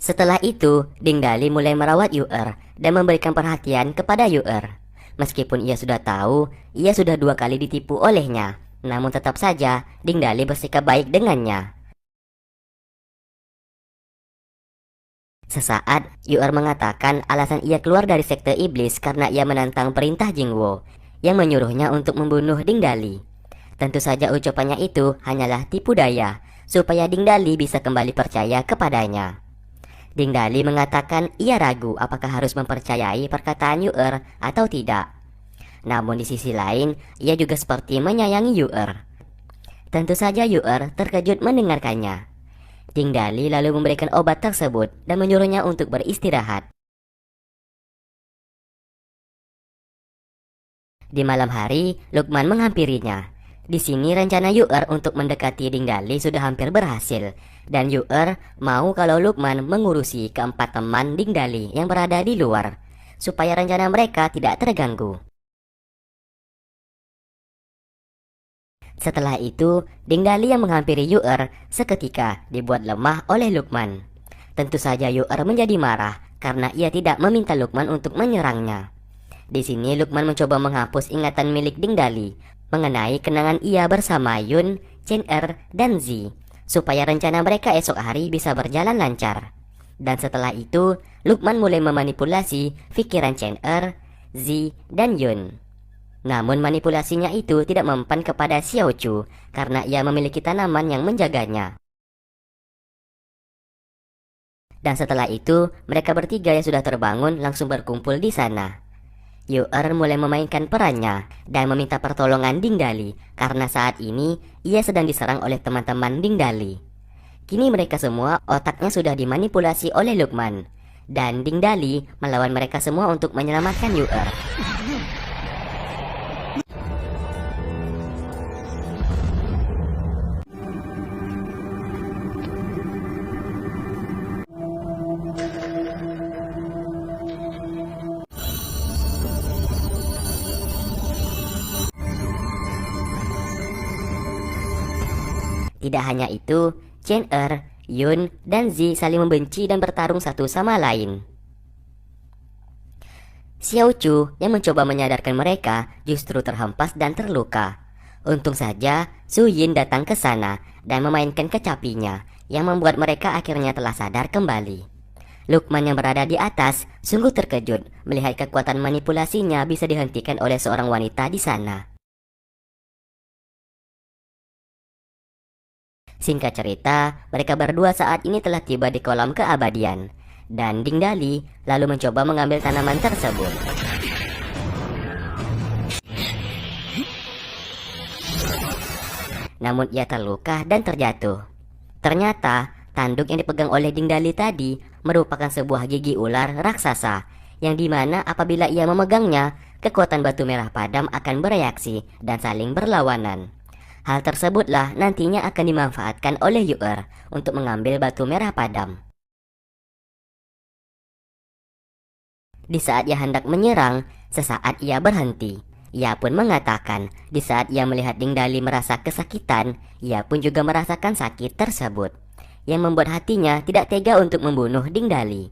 Setelah itu, Ding Dali mulai merawat Yu'er dan memberikan perhatian kepada Yu'er. Meskipun ia sudah tahu, ia sudah 2 kali ditipu olehnya. Namun tetap saja, Ding Dali bersikap baik dengannya. Sesaat, Yu'er mengatakan alasan ia keluar dari sekte iblis karena ia menentang perintah Jingwo yang menyuruhnya untuk membunuh Ding Dali. Tentu saja ucapannya itu hanyalah tipu daya, supaya Ding Dali bisa kembali percaya kepadanya. Ding Dali mengatakan ia ragu apakah harus mempercayai perkataan Yu'er atau tidak. Namun di sisi lain, ia juga seperti menyayangi Yu'er. Tentu saja Yu'er terkejut mendengarkannya. Ding Dali lalu memberikan obat tersebut dan menyuruhnya untuk beristirahat. Di malam hari, Lukman menghampirinya. Di sini rencana Yu'er untuk mendekati Ding Dali sudah hampir berhasil, dan Yu'er mau kalau Lukman mengurusi keempat teman Ding Dali yang berada di luar, supaya rencana mereka tidak terganggu. Setelah itu, Ding Dali yang menghampiri Yu'er seketika dibuat lemah oleh Lukman. Tentu saja Yu'er menjadi marah karena ia tidak meminta Lukman untuk menyerangnya. Di sini Lukman mencoba menghapus ingatan milik Ding Dali mengenai kenangan ia bersama Yun, Chen Er, dan Zi, supaya rencana mereka esok hari bisa berjalan lancar. Dan setelah itu, Lukman mulai memanipulasi pikiran Chen Er, Zi, dan Yun. Namun manipulasinya itu tidak mempan kepada Xiao Chu karena ia memiliki tanaman yang menjaganya. Dan setelah itu, mereka bertiga yang sudah terbangun langsung berkumpul di sana. Yu'er mulai memainkan perannya dan meminta pertolongan Ding Dali karena saat ini ia sedang diserang oleh teman-teman Ding Dali. Kini mereka semua otaknya sudah dimanipulasi oleh Lukman, dan Ding Dali melawan mereka semua untuk menyelamatkan Yu'er. Tidak hanya itu, Chen Er, Yun, dan Zi saling membenci dan bertarung satu sama lain. Xiao Chu yang mencoba menyadarkan mereka justru terhempas dan terluka. Untung saja Su Yin datang ke sana dan memainkan kecapinya yang membuat mereka akhirnya telah sadar kembali. Lukman yang berada di atas sungguh terkejut melihat kekuatan manipulasinya bisa dihentikan oleh seorang wanita di sana. Singkat cerita, mereka berdua saat ini telah tiba di kolam keabadian, dan Ding Dali lalu mencoba mengambil tanaman tersebut. Namun ia terluka dan terjatuh. Ternyata, tanduk yang dipegang oleh Ding Dali tadi merupakan sebuah gigi ular raksasa, yang dimana apabila ia memegangnya, kekuatan batu merah padam akan bereaksi dan saling berlawanan. Hal tersebutlah nantinya akan dimanfaatkan oleh Yu'er untuk mengambil batu merah padam. Di saat ia hendak menyerang, sesaat ia berhenti. Ia pun mengatakan, di saat ia melihat Ding Dali merasa kesakitan, ia pun juga merasakan sakit tersebut, yang membuat hatinya tidak tega untuk membunuh Ding Dali.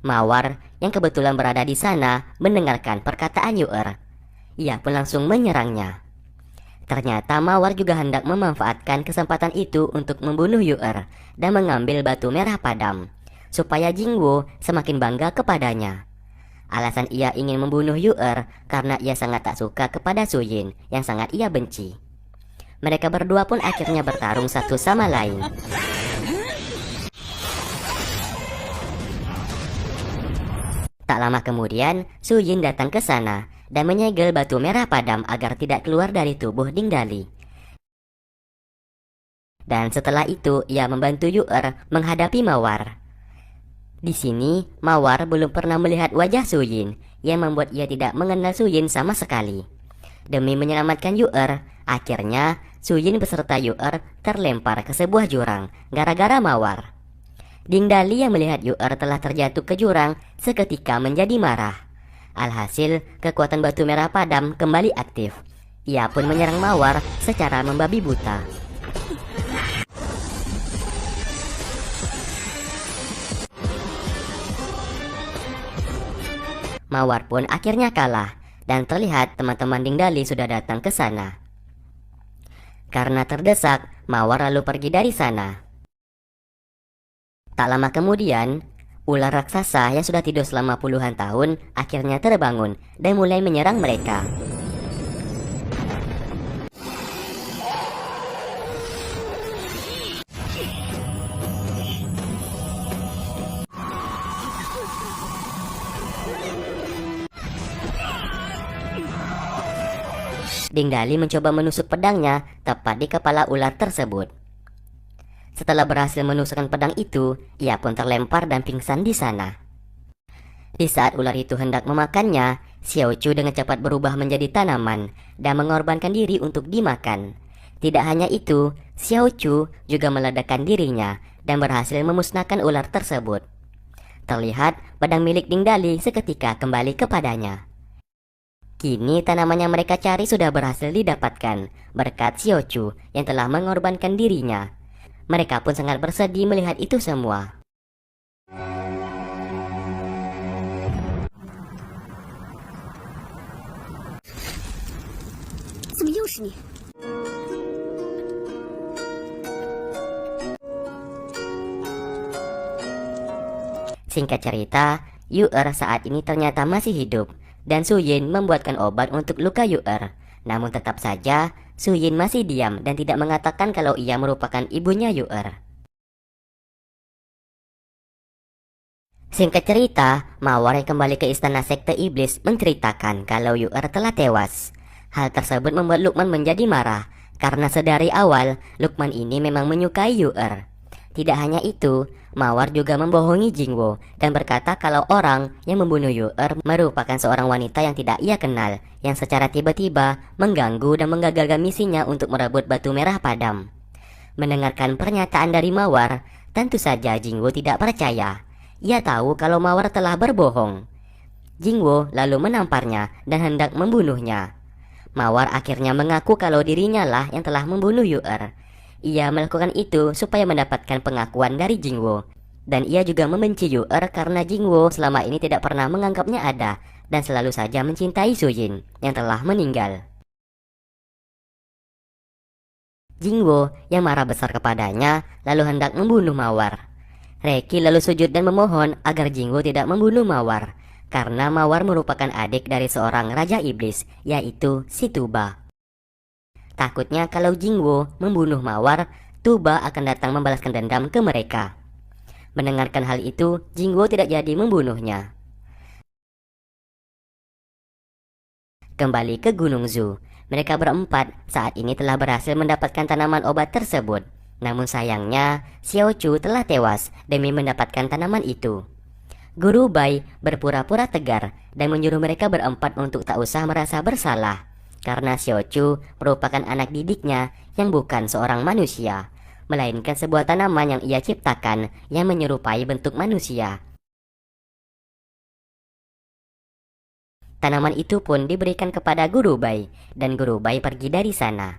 Mawar yang kebetulan berada di sana mendengarkan perkataan Yu'er. Ia pun langsung menyerangnya. Ternyata Mawar juga hendak memanfaatkan kesempatan itu untuk membunuh Yu'er dan mengambil batu merah padam, supaya Jingwo semakin bangga kepadanya. Alasan ia ingin membunuh Yu'er karena ia sangat tak suka kepada Su Yin yang sangat ia benci. Mereka berdua pun akhirnya bertarung satu sama lain. Tak lama kemudian, Su Yin datang ke sana dan menyegel batu merah padam agar tidak keluar dari tubuh Ding Dali. Dan setelah itu, ia membantu Yu'er menghadapi Mawar. Di sini, Mawar belum pernah melihat wajah Su Yin, yang membuat ia tidak mengenal Su Yin sama sekali. Demi menyelamatkan Yu'er, akhirnya Su Yin beserta Yu'er terlempar ke sebuah jurang gara-gara Mawar. Ding Dali yang melihat Yu'er telah terjatuh ke jurang seketika menjadi marah. Alhasil, kekuatan batu merah padam kembali aktif. Ia pun menyerang Mawar secara membabi buta. Mawar pun akhirnya kalah, dan terlihat teman-teman Ding Dali sudah datang ke sana. Karena terdesak, Mawar lalu pergi dari sana. Tak lama kemudian, ular raksasa yang sudah tidur selama puluhan tahun akhirnya terbangun dan mulai menyerang mereka. Ding Dali mencoba menusuk pedangnya tepat di kepala ular tersebut. Setelah berhasil menusukkan pedang itu, ia pun terlempar dan pingsan di sana. Di saat ular itu hendak memakannya, Xiao Chu dengan cepat berubah menjadi tanaman dan mengorbankan diri untuk dimakan. Tidak hanya itu, Xiao Chu juga meledakkan dirinya dan berhasil memusnahkan ular tersebut. Terlihat pedang milik Ding Dali seketika kembali kepadanya. Kini tanaman yang mereka cari sudah berhasil didapatkan berkat Xiao Chu yang telah mengorbankan dirinya. Mereka pun sangat bersedih melihat itu semua. Singkat cerita, Yu-er saat ini ternyata masih hidup, dan Su Yin membuatkan obat untuk luka Yu-er. Namun tetap saja, Su Yin masih diam dan tidak mengatakan kalau ia merupakan ibunya Yu-er. Singkat cerita, Mawar yang kembali ke istana sekte iblis menceritakan kalau Yu-er telah tewas. Hal tersebut membuat Lukman menjadi marah, karena sedari awal Lukman ini memang menyukai Yu-er. Tidak hanya itu, Mawar juga membohongi Jingwo dan berkata kalau orang yang membunuh Yu-er merupakan seorang wanita yang tidak ia kenal, yang secara tiba-tiba mengganggu dan menggagalkan misinya untuk merebut batu merah padam. Mendengarkan pernyataan dari Mawar, tentu saja Jingwo tidak percaya. Ia tahu kalau Mawar telah berbohong. Jingwo lalu menamparnya dan hendak membunuhnya. Mawar akhirnya mengaku kalau dirinya lah yang telah membunuh Yu-er. Ia melakukan itu supaya mendapatkan pengakuan dari Jingwo. Dan ia juga membenci Yu-er karena Jingwo selama ini tidak pernah menganggapnya ada dan selalu saja mencintai Su Yin yang telah meninggal. Jingwo yang marah besar kepadanya lalu hendak membunuh Mawar. Reki lalu sujud dan memohon agar Jingwo tidak membunuh Mawar, karena Mawar merupakan adik dari seorang raja iblis, yaitu si Tuba. Takutnya kalau Jingwo membunuh Mawar, Tuba akan datang membalaskan dendam ke mereka. Mendengarkan hal itu, Jingwo tidak jadi membunuhnya. Kembali ke Gunung Zu, mereka berempat saat ini telah berhasil mendapatkan tanaman obat tersebut. Namun sayangnya, Xiao Chu telah tewas demi mendapatkan tanaman itu. Guru Bai berpura-pura tegar dan menyuruh mereka berempat untuk tak usah merasa bersalah, karena Xiao Chu merupakan anak didiknya yang bukan seorang manusia, melainkan sebuah tanaman yang ia ciptakan yang menyerupai bentuk manusia. Tanaman itu pun diberikan kepada Guru Bai, dan Guru Bai pergi dari sana.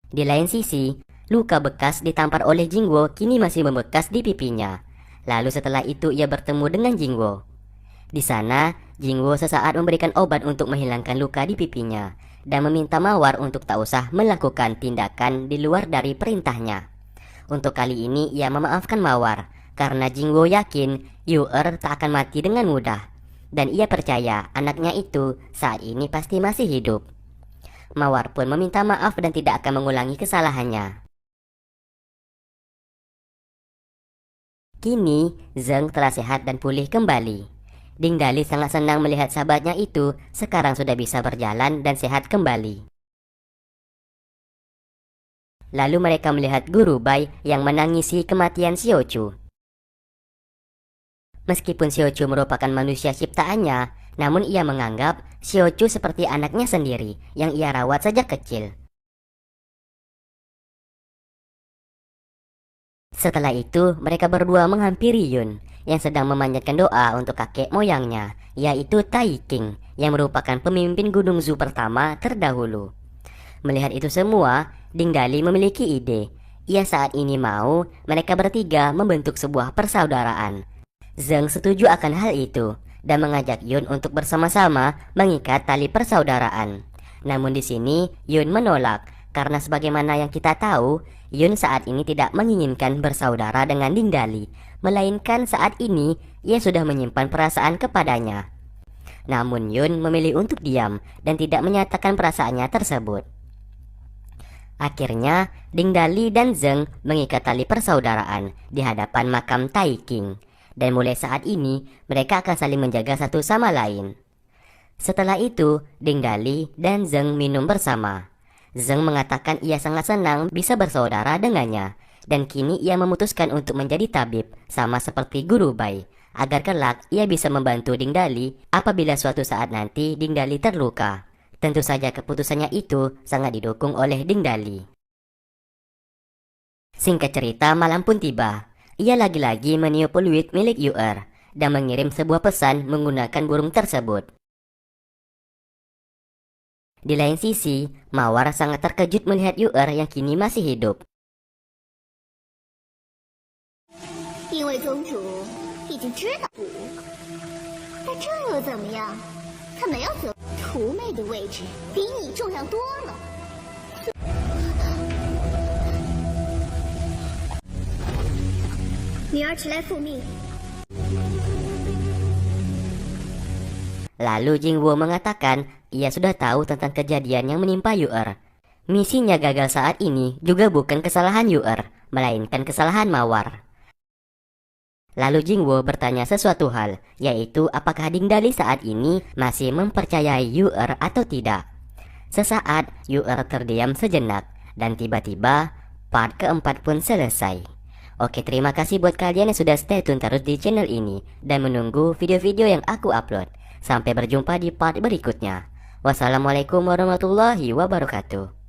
Di lain sisi, luka bekas ditampar oleh Jingwo kini masih membekas di pipinya. Lalu setelah itu ia bertemu dengan Jingwo. Di sana, Jingwo sesaat memberikan obat untuk menghilangkan luka di pipinya dan meminta Mawar untuk tak usah melakukan tindakan di luar dari perintahnya. Untuk kali ini ia memaafkan Mawar karena Jingwo yakin Yu-er tak akan mati dengan mudah, dan ia percaya anaknya itu saat ini pasti masih hidup. Mawar pun meminta maaf dan tidak akan mengulangi kesalahannya. Kini, Zheng telah sehat dan pulih kembali. Ding Dali sangat senang melihat sahabatnya itu sekarang sudah bisa berjalan dan sehat kembali. Lalu mereka melihat Guru Bai yang menangisi kematian Xiao Chu. Meskipun Xiao Chu merupakan manusia ciptaannya, namun ia menganggap Xiao Chu seperti anaknya sendiri yang ia rawat sejak kecil. Setelah itu, mereka berdua menghampiri Yun yang sedang memanjatkan doa untuk kakek moyangnya, yaitu Tai King yang merupakan pemimpin Gunung Zu pertama terdahulu. Melihat itu semua, Ding Dali memiliki ide. Ia saat ini mau mereka bertiga membentuk sebuah persaudaraan. Zheng setuju akan hal itu dan mengajak Yun untuk bersama-sama mengikat tali persaudaraan. Namun di sini Yun menolak karena sebagaimana yang kita tahu, Yun saat ini tidak menginginkan bersaudara dengan Ding Dali, melainkan saat ini ia sudah menyimpan perasaan kepadanya. Namun Yun memilih untuk diam dan tidak menyatakan perasaannya tersebut. Akhirnya, Ding Dali dan Zheng mengikat tali persaudaraan di hadapan makam Tai King. Dan mulai saat ini, mereka akan saling menjaga satu sama lain. Setelah itu, Ding Dali dan Zheng minum bersama. Zheng mengatakan ia sangat senang bisa bersaudara dengannya. Dan kini ia memutuskan untuk menjadi tabib, sama seperti Guru Bai, agar kelak ia bisa membantu Ding Dali apabila suatu saat nanti Ding Dali terluka. Tentu saja keputusannya itu sangat didukung oleh Ding Dali. Singkat cerita, malam pun tiba. Ia lagi-lagi meniup peluit milik Yu'er dan mengirim sebuah pesan menggunakan burung tersebut. Di lain sisi, Mawar sangat terkejut melihat Yu'er yang kini masih hidup. 因为宗主已经知道不，但这又怎么样？他没有走，图妹的位置比你重要多了。女儿迟来复命。 Lalu Jingwo mengatakan ia sudah tahu tentang kejadian yang menimpa Yu'er. Misinya gagal saat ini juga bukan kesalahan Yu'er, melainkan kesalahan Mawar. Lalu Jingwo bertanya sesuatu hal, yaitu apakah Ding Dali saat ini masih mempercayai Yu'er atau tidak. Sesaat Yu'er terdiam sejenak, dan tiba-tiba part keempat pun selesai. Oke, terima kasih buat kalian yang sudah stay tune terus di channel ini dan menunggu video-video yang aku upload. Sampai berjumpa di part berikutnya. Wassalamualaikum warahmatullahi wabarakatuh.